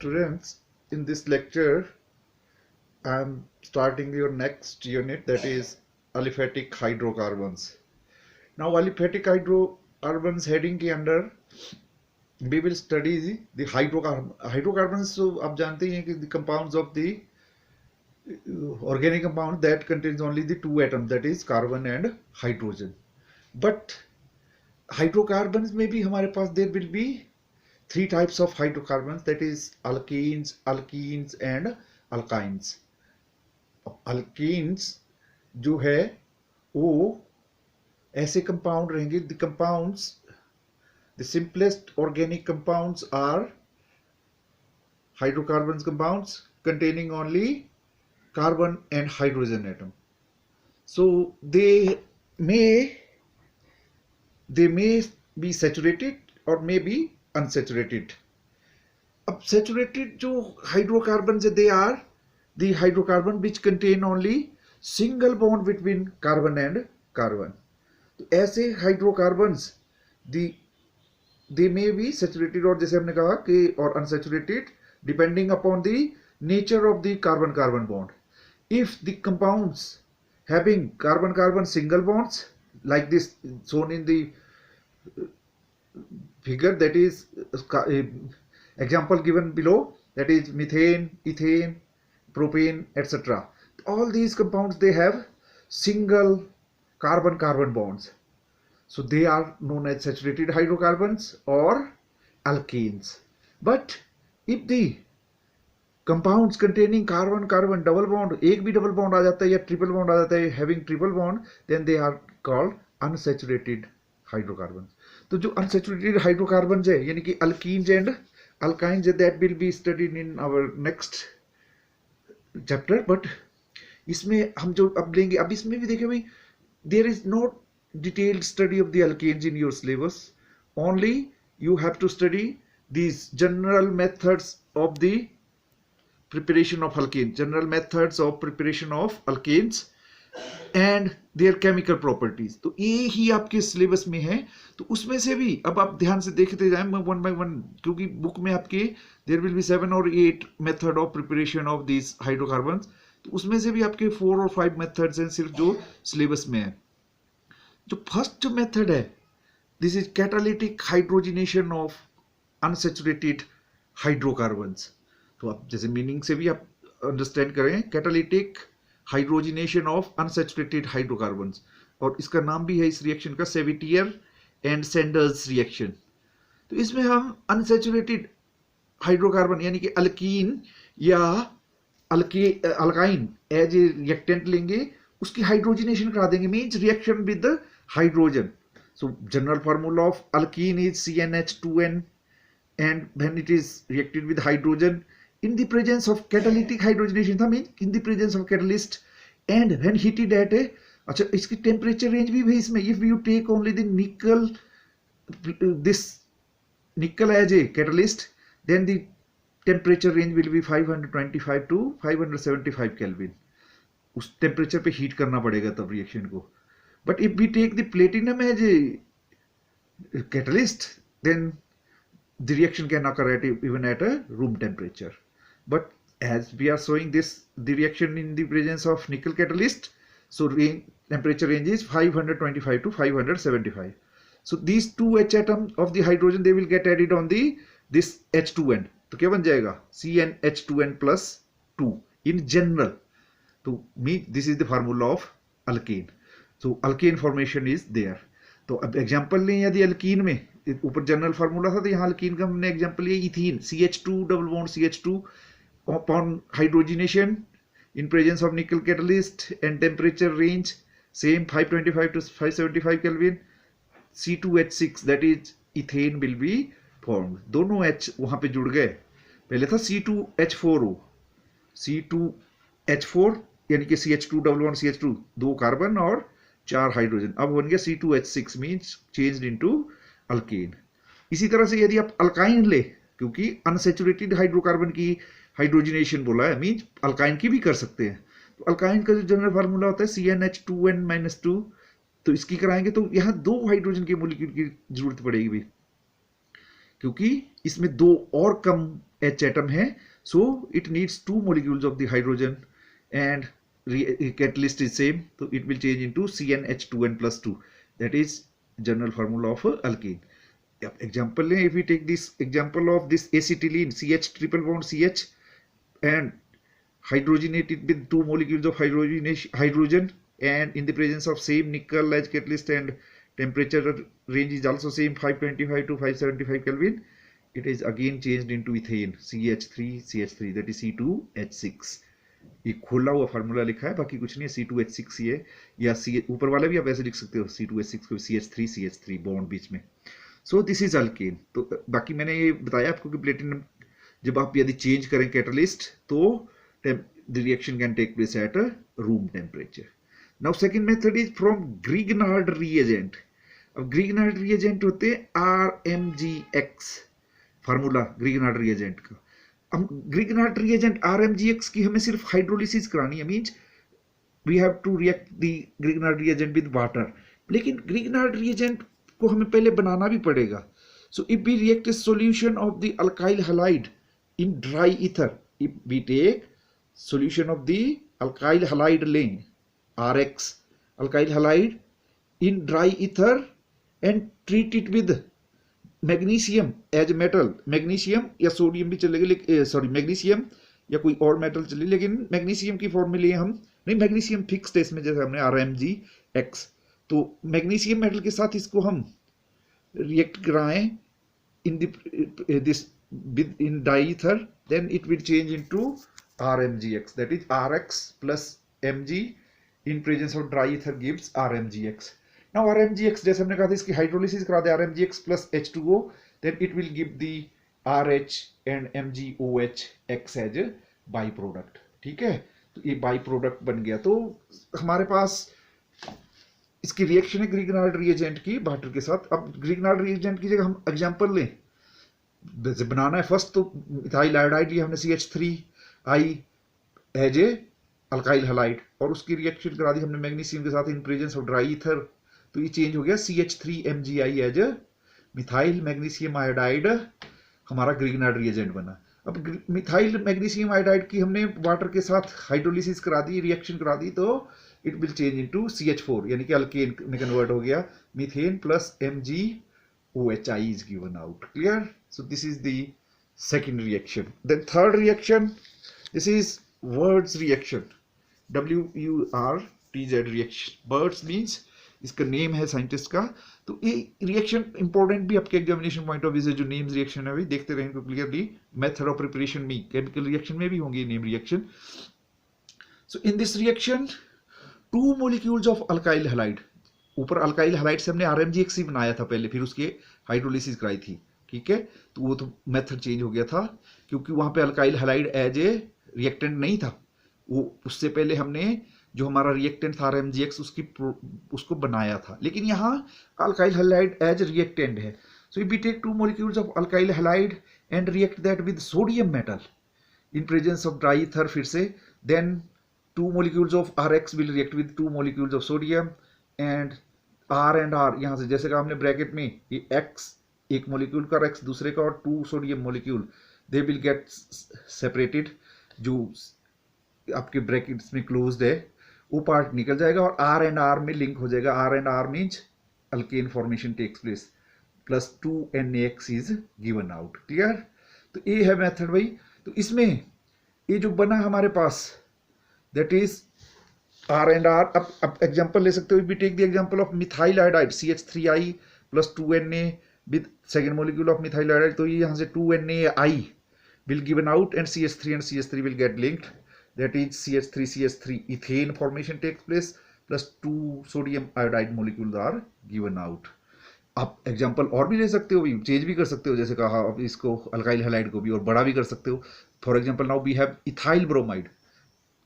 students, in this lecture I am starting your next unit, that is aliphatic hydrocarbons. Now aliphatic hydrocarbons heading के under we will study the hydrocarbons. So आप जानते हैं कि the compounds of the organic compound that contains only the two atoms, that is carbon and hydrogen. But hydrocarbons में भी हमारे पास there will be three types of hydrocarbons, that is alkenes, alkenes and alkynes. Alkenes जो है वो ऐसे compound रहेंगे, the compounds, the simplest organic compounds are hydrocarbons compounds containing only carbon and hydrogen atom. So they may be saturated or may be unsaturated. अब saturated जो hydrocarbons they are the hydrocarbon which contain only single bond between carbon and carbon. तो ऐसे hydrocarbons they may be saturated और जैसे हमने कहा कि और unsaturated depending upon the nature of the carbon-carbon bond. If the compounds having carbon-carbon single bonds like this shown in the figure, that is example given below, that is methane, ethane, propane, etc. All these compounds they have single carbon-carbon bonds. So they are known as saturated hydrocarbons or alkenes. But if the compounds containing carbon-carbon double bond, एक भी double bond आ जाता है या triple bond आ जाता है, having triple bond, then they are called unsaturated hydrocarbons. तो जो unsaturated hydrocarbons है यानी कि alkenes and alkynes, that will be studied in our next chapter. But इसमें हम जो अब लेंगे, अब इसमें भी देखें भाई, there is no detailed study of the alkanes in your syllabus. Only you have to study these general methods of the preparation of alkanes, general methods of preparation of alkanes and their chemical properties. तो ये ही आपके syllabus में है. तो उसमें से भी अब आप ध्यान से देखते जाएं वन बाय वन, क्योंकि बुक में आपके there will be 7 or 8 method of preparation of this hydrocarbons. तो उसमें से भी आपके 4 or 5 मेथड्स हैं सिर्फ जो सिलेबस में है. जो फर्स्ट जो मेथड है, this is catalytic hydrogenation of unsaturated hydrocarbons. तो आप जैसे मीनिंग से भी आप अंडरस्टैंड करें, catalytic hydrogenation of unsaturated hydrocarbons, और इसका नाम भी है इस रिएक्शन का सेविटियर एंड सैंडर्स रिएक्शन. तो इसमें हम अनसैचुरेटेड हाइड्रोकार्बन यानी कि अल्कीन या अल्काइन एज ए रिएक्टेंट लेंगे, उसकी हाइड्रोजिनेशन करा देंगे, means reaction with hydrogen. So general formula of alkene is CnH2n, and when it is reacted with hydrogen in the presence of catalytic hydrogenation, that means in the presence of catalyst, and when heated at a, अच्छा इसकी temperature range भी है इसमें. If you take only the nickel, this nickel as a catalyst, then the temperature range will be 525 to 575 kelvin. उस temperature पे heat करना पड़ेगा तब रिएक्शन को. But if we take the platinum as a catalyst, then the reaction can occur at even at a room temperature. But as we are showing this, the reaction in the presence of nickel catalyst, so temperature range is 525 to 575. So these two H atoms of the hydrogen, they will get added on the this H2n. तो क्या बन जाएगा? CnH2n plus 2 in general. तो mean this is the formula of alkane. So alkane formation is there. तो अब example लें, यदि alkyne में ऊपर जनरल फार्मूला था, तो यहाँ अल्कीन का हमने एग्जांपल लिया ethene, CH2 double bond CH2 upon hydrogenation in presence of निकल catalyst and temperature range same 525 to 575 kelvin, C2H6 that is ethane will be formed. दोनों H वहां पे जुड़ गए. पहले था C2H4O, C2H4 यानी कि CH2 डबल बॉन्ड CH2 दो कार्बन और 4 हाइड्रोजन. अब बन गया C2H6 means changed into alkane. इसी तरह से यदि आप अल्काइन ले, क्योंकि अनसैचुरेटेड हाइड्रोकार्बन की हाइड्रोजिनेशन बोला है, मींस अल्काइन की भी कर सकते हैं. तो अल्काइन का जो जनरल फार्मूला होता है CnH2n-2, तो इसकी कराएंगे तो यहाँ 2 हाइड्रोजन के मॉलिक्यूल की जरूरत पड़ेगी भी, क्योंकि इसमें 2 और कम H atom है, so it needs 2 molecules of the hydrogen and catalyst is same, so it will change into CnH2n plus 2. That is general formula of alkane. Example, if we take this example of this acetylene, CH triple bond CH and hydrogenated with 2 molecules of hydrogen, and in the presence of same nickel as catalyst, and temperature range is also same 525 to 575 Kelvin. It is again changed into ethane, CH3 that is C2H6. ये खोला हुआ formula लिखा है, बाकी कुछ नहीं है, C2H6 ये, या C ऊपर वाला भी आप ऐसे लिख सकते हो, C2H6 को CH3 बॉन्ड बीच में. So this is alkane. तो बाकी मैंने ये बताया आपको कि प्लेटिनम जब आप यदि चेंज करें कैटलिस्ट तो the reaction can take place at a room temperature. Now second method is from Grignard reagent. अब Grignard reagent होते हैं RMGX, फार्मूला Grignard reagent का. अब Grignard reagent RMGX की हमें सिर्फ हाइड्रोलिसिस करानी है, means we have to react the Grignard reagent with water. लेकिन Grignard reagent को हमें पहले बनाना भी पड़ेगा. So if we react a solution of the alkyl halide in dry ether, if we take solution of the alkyl halide लें RX alkyl halide in dry ether and treat it with magnesium as metal, magnesium या sodium भी चलेगा, sorry magnesium या कोई और metal चले, लेकिन magnesium की फॉर्म में लिए हम नहीं, मैग्नीशियम फिक्स्ड है इसमें, जैसे हमने RMGX. तो मैग्नीशियम मेटल के साथ इसको हम रिएक्ट कराएं in this in diether, then it will change into RMGX, that is RX plus Mg in presence of dry ether gives RMGX. Now RMGX जैसे हमने कहा था इसकी हाइड्रोलिसिस करा दे RMGX plus H2O, then it will give the RH and MgOH X as a by product. ठीक है, तो ये बाई प्रोडक्ट बन गया. तो हमारे पास इसकी रिएक्शन है ग्रिग्नार्ड रिएजेंट की वाटर के साथ. अब ग्रिग्नार्ड रिएजेंट की जगह हम एग्जांपल लें, जैसे बनाना है फर्स्ट तो मिथाइल आयोडाइड लिया हमने CH3I as a alkyl halide, और उसकी रिएक्शन करा दी हमने मैग्नीशियम के साथ in presence of dry ether, तो ये चेंज हो गया CH3MgI as a methyl magnesium iodide, हमारा ग्रिग्नार्ड रिएजेंट बना. अब मिथाइल मैग्नीशियम आयोडाइड की हमने वाटर के साथ हाइड्रोलिसिस करा दी, रिएक्शन करा दी, तो it will change into CH4 यानी कि अल्केन में कन्वर्ट हो गया, methane plus MgOHI is given out. Clear? So this is the second reaction. Then third reaction, this is Wurtz reaction, WURTZ reaction. Wurtz means इसका name है scientist का. तो ये रिएक्शन इंपॉर्टेंट भी आपके एग्जामिनेशन पॉइंट ऑफ व्यू से, जो names reaction है, देखते रहें इनको क्लियरली. मेथड ऑफ प्रिपरेशन में केमिकल रिएक्शन में भी होंगे name reaction. So in this reaction 2 molecules of alkyl halide, ऊपर अल्काइल हैलाइड से हमने RMGX ही बनाया था पहले, फिर उसकी हाइड्रोलिसिस कराई थी. ठीक है, तो वो तो मेथड चेंज हो गया था क्योंकि वहां पे alkyl halide as a reactant नहीं था. वो उससे पहले हमने जो हमारा रिएक्टेंट था RMGX उसको बनाया था, लेकिन यहाँ अल्काइल हैलाइड एज रिएक्टेंट है. So if we take 2 molecules of alkyl halide and react that with sodium metal in presence of dry ether, फिर से then 2 molecules of RX will react with 2 molecules of sodium, and R and R यहाँ से जैसे कहा हमने bracket में, ये X एक मोलिक्यूल का X दूसरे का और 2 sodium molecule, they will get separated. जो आपके ब्रैकेट्स में क्लोज्ड है वो पार्ट निकल जाएगा और R and R में लिंक हो जाएगा. R and R means alkane formation takes place, plus 2NaX is given out. Clear? तो ये है मेथड भाई. तो इसमें ये जो बना हमारे पास, that is R and R. अब एग्जांपल ले सकते हो. We take the example of methyl iodide, CH3I plus 2Na with second molecule of methyl iodide. तो ये यहाँ से 2NaI will given out and CH3 will get linked. That is CH3 ethane formation takes place plus 2 sodium iodide molecules are given out. आप example और भी ले सकते हो, चेंज भी कर सकते हो, जैसे कहा अब इसको अल्काइल हैलाइड को भी और बड़ा भी कर सकते हो. For example now we have ethyl bromide.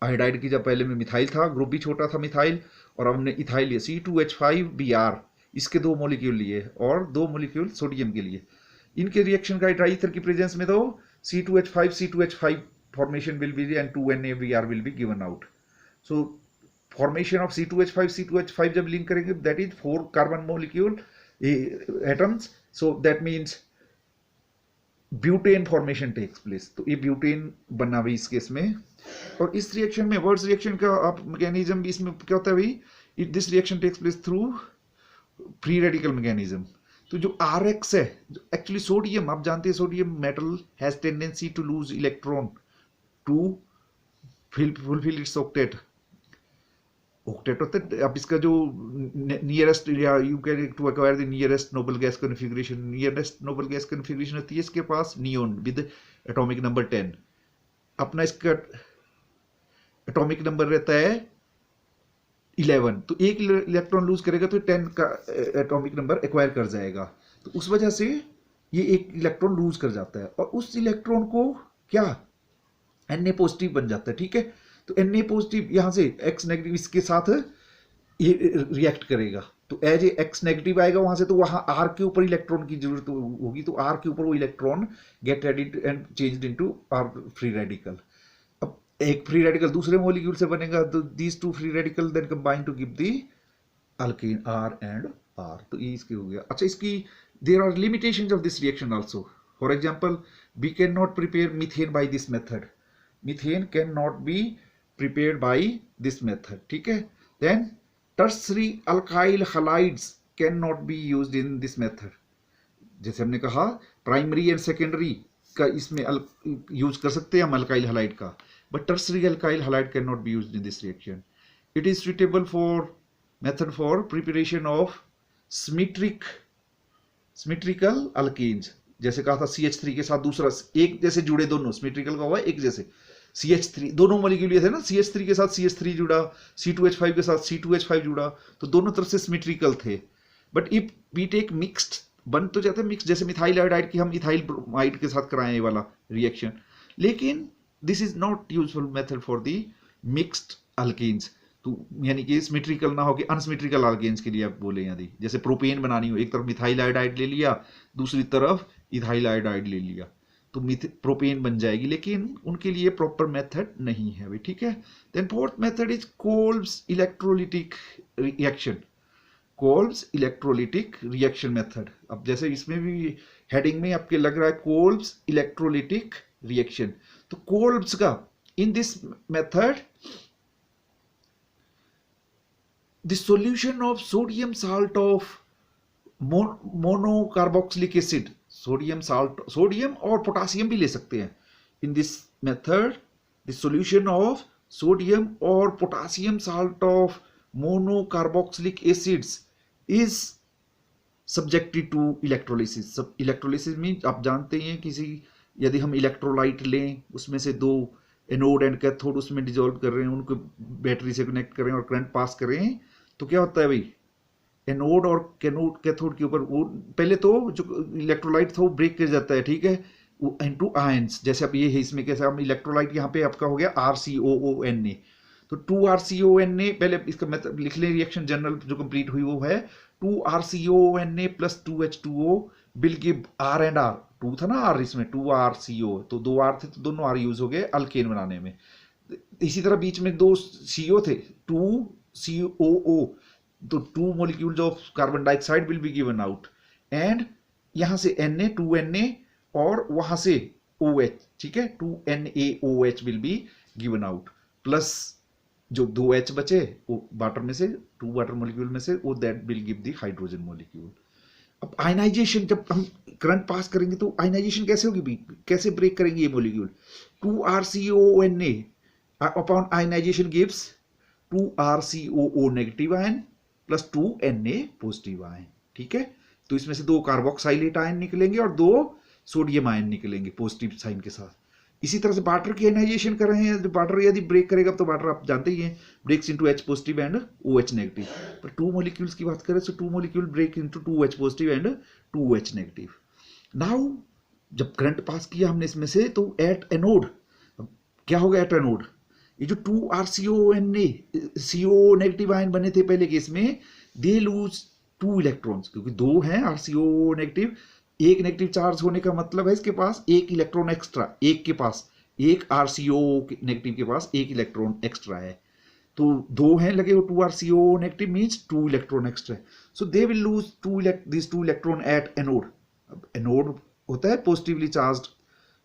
Iodide की जब पहले में मिथाइल था, ग्रुप भी छोटा था मिथाइल, और हमने इथाइल लिया C2H5Br, इसके 2 मोलिक्यूल लिए और 2 मोलिक्यूल सोडियम के लिए. इनके रिएक्शन का ड्राई ईथर की प्रेजेंस में तो C2H5 formation will be and 2NaBr will be given out. So formation of C2H5 जब लिंक करेंगे, that is 4 carbon molecule atoms. So that means butane formation takes place. तो ये butane बना हुई इस केस में। और इस रिएक्शन में वर्ड्स रिएक्शन का आप मैकेनिज्म भी इसमें क्या होता है भाई, this reaction takes place through free radical mechanism. तो जो RX है, एक्चुअली सोडियम, आप जानते हैं sodium metal has tendency to lose electron to fulfil its octet. Octet होता है, अब इसका जो नियरेस्ट, या you can to acquire the nearest noble gas configuration, nearest noble gas configuration होती है इसके पास नियोन विद एटॉमिक नंबर 10। अपना इसका एटॉमिक नंबर रहता है 11, तो एक इलेक्ट्रॉन लूज करेगा तो 10 का एटॉमिक नंबर एक्वायर कर जाएगा। तो उस वजह से ये एक इलेक्ट्रॉन लूज कर जाता है और उस इलेक्ट्रॉन को क्या Na पॉजिटिव बन जाता है, ठीक है। तो Na पॉजिटिव यहां से X नेगेटिव इसके साथ ये रिएक्ट करेगा, तो एज ए X नेगेटिव आएगा वहां से, तो वहां R के ऊपर इलेक्ट्रॉन की जरूरत होगी, तो R के ऊपर वो electron get added and changed into R free radical. अब एक फ्री रेडिकल दूसरे मॉलिक्यूल से बनेगा, तो these two free radical then combine to give the alkane R and R। तो ये इसके हो गया। अच्छा, इसकी there are limitations of this reaction also. For example, we can not prepare methane by this method. Methane can not be prepared by this method, ठीक है। Then tertiary alkyl halides can not be used in this method. जैसे हमने कहा primary and secondary का इसमें use कर सकते हैं हम अल्काइल हैलाइड का, but tertiary alkyl halide can not be used in this reaction. It is suitable for method for preparation of symmetrical alkenes. जैसे कहा था CH3 के साथ दूसरा एक जैसे जुड़े, दोनों सिमेट्रिकल का हुआ एक जैसे। CH3 दोनों मॉलिक्यूल ये थे ना, CH3 के साथ CH3 जुड़ा, C2H5 के साथ C2H5 जुड़ा, तो दोनों तरफ से सिमेट्रिकल थे। But if we take mixed, बन तो जाते हैं मिक्स, जैसे मिथाइल आयोडाइड की हम इथाइल ब्रोमाइड के साथ कराएं ये वाला रिएक्शन, लेकिन this is not useful method for the mixed alkenes. तो यानी कि सिमेट्रिकल ना हो कि अनसिमेट्रिकल अल्केन्स के लिए आप बोले, यदि जैसे प्रोपेन बनानी हो, एक तरफ मिथाइल आयोडाइड ले लिया, दूसरी तरफ इथाइल आयोडाइड ले लिया, तो प्रोपेन बन जाएगी, लेकिन उनके लिए प्रॉपर मेथड नहीं है भाई, ठीक है। Then fourth method is Kolbe's electrolytic reaction. Kolbe's electrolytic reaction method. अब जैसे इसमें भी हेडिंग में आपके लग रहा है कोल्ब्स इलेक्ट्रोलिटिक रिएक्शन, तो कोल्ब्स का in this method the solution of sodium salt of monocarboxylic acid, sodium salt, sodium और पोटासियम भी ले सकते हैं। In this method the solution of sodium और potassium salt of monocarboxylic acids is subjected to electrolysis. सब electrolysis mean आप जानते हैं, किसी यदि हम इलेक्ट्रोलाइट लें, उसमें से दो एनोड एंड कैथोड उसमें डिजोल्व कर रहे हैं, उनको बैटरी से कनेक्ट करें और करंट पास करें, तो क्या होता है भाई, एनोड और कैथोड के ऊपर वो पहले तो जो इलेक्ट्रोलाइट था वो ब्रेक कर जाता है, ठीक है, इनटू आयंस। जैसे अब ये है इसमें कैसे हम इलेक्ट्रोलाइट यहाँ पे आपका हो गया RCOONA, तो 2RCONA, पहले इसका मतलब लिख लें, रिएक्शन जनरल जो कंप्लीट हुई वो है 2RCONA plus 2H2O will give R and R। 2 था ना R इसमें, 2RCO, तो 2 R थे तो दोनों R यूज हो गए अल्केन बनाने में। इसी तरह बीच में 2 CO थे, 2COO, तो 2 molecules of carbon dioxide will be given out, and यहां से Na 2Na और वहां से OH, ठीक है, 2NaOH will be given out, plus जो 2H बचे वो वाटर में से, 2 वाटर मॉलिक्यूल में से, वो that will give the hydrogen molecule. अब आयनाइजेशन, जब हम करंट पास करेंगे तो आयनाइजेशन कैसे होगी भी, कैसे ब्रेक करेंगे ये molecule, 2RCONA upon ionisation gives 2RCOO negative ion plus 2Na positive ion, ठीक है। तो इसमें से 2 कार्बोक्साइलेट आयन निकलेंगे और 2 सोडियम आयन निकलेंगे पॉजिटिव साइन के साथ। इसी तरह से वाटर की आयनाइजेशन कर रहे हैं, वाटर यदि ब्रेक करेगा तो वाटर आप जानते ही हैं breaks into H positive and OH negative, पर 2 मॉलिक्यूल्स की बात करें तो 2 molecule break into 2H positive and 2H negative. Now जब करंट पास किया हमने इसमें से, तो एट एनोड क्या होगा, एट एनोड ये जो 2RCONA CO नेगेटिव आयन बने थे पहले केस में, दे लूज 2 इलेक्ट्रॉन्स, क्योंकि 2 हैं RCO नेगेटिव, एक नेगेटिव चार्ज होने का मतलब है इसके पास एक इलेक्ट्रॉन एक्स्ट्रा, एक के पास, एक RCO नेगेटिव के पास एक इलेक्ट्रॉन एक्स्ट्रा है, तो 2 हैं लगे वो 2RCO negative means 2 electron extra है, so they will lose this 2 electron at anode. अब एनोड होता है पॉजिटिवली चार्ज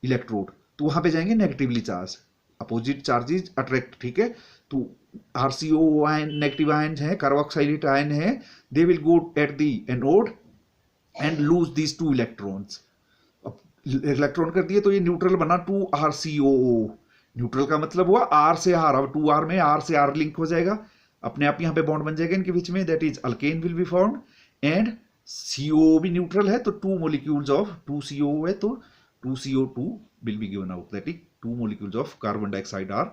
इलेक्ट्रोड, तो वहां पे जाएंगे negatively charge, opposite charges attract, ठीक है। तो RCO आयन नेगेटिव आयन है, कार्बोक्सिलेट आयन है, they will go at the anode and lose these 2 electrons. अब इलेक्ट्रॉन कर दिए तो ये न्यूट्रल बना 2RCOO, न्यूट्रल का मतलब हुआ R से R, अब 2R में R से R लिंक हो जाएगा, अपने आप यहाँ पे बॉन्ड बन जाएगा इनके बीच में, that is alkane will be formed, and CO भी न्यूट्रल है तो 2 molecules ऑफ 2CO है तो 2CO2 will be given out, that is 2 molecules of carbon dioxide are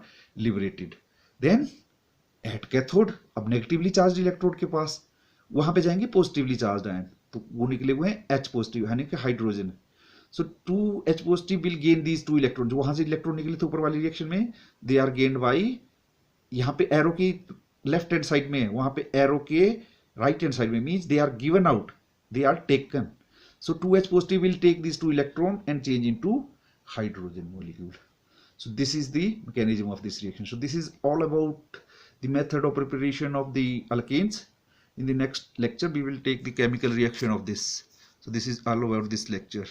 liberated. Then at cathode, अब नेगेटिवली चार्ज इलेक्ट्रोड के पास, वहां पे जाएंगे पॉजिटिवली चार्ज आयन, तो वो निकले हुए हैं H पॉजिटिव यानी कि hydrogen. So 2H positive will gain these 2 electron, जो वहां से इलेक्ट्रॉन निकले थे ऊपर वाली रिएक्शन में, दे आर गेन्ड बाई, यहाँ पे एरो की लेफ्ट हैंड साइड में, वहां पे एरो के राइट हैंड साइड में, means they are given out, they are taken. So 2H positive will take these 2 electron and change into hydrogen molecule. So this is the mechanism of this reaction. So this is all about the method of preparation of the alkanes. In the next lecture we will take the chemical reaction of this. So this is all about this lecture.